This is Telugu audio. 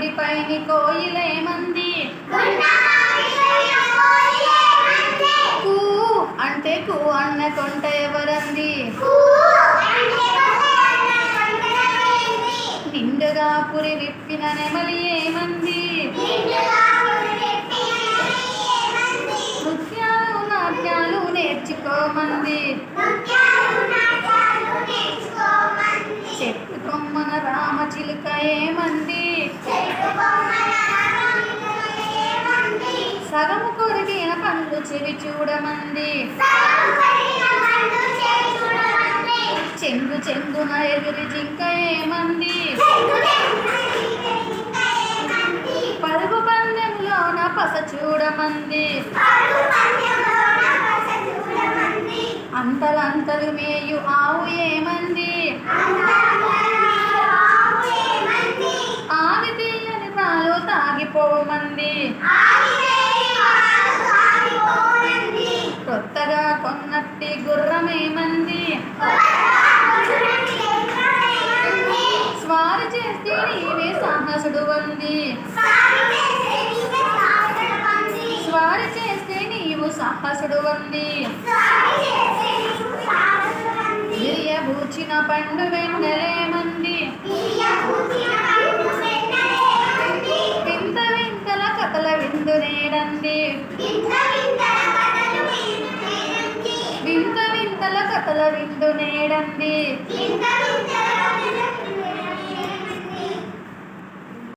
మామిడిపైని కోయిలేమంది కూ అంటే కూ అన్న కొంట ఎవరంది నిండుగా పురి విప్పిన నెమలి ఏమంది నృత్యాలు నాట్యాలు నేర్చుకోమంది చెట్టు కొమ్మన రామచిలుక ఏమంది సగము కొరిగిన పండు చెవి చూడమంది చెంగు చెంగున ఎదురు జింక ఏమంది పరుగు పందెంలోన పస చూడమంది అంతలంతలు మేయు ఆవు ఏమంది ఆవి తీయని పాలు తాగిపోమంది కొత్తగా కొన్నట్టి గుర్రమేమంది స్వారి చేస్తే నీవే సాహసుడు అంది స్వారి చేస్తే నీవు సాహసుడు అంది విరియబూచిన పండు వెన్నెలేమంది వింత వింతల కథల విందు నేడంది వింత వింతల కథల విందు నేడంది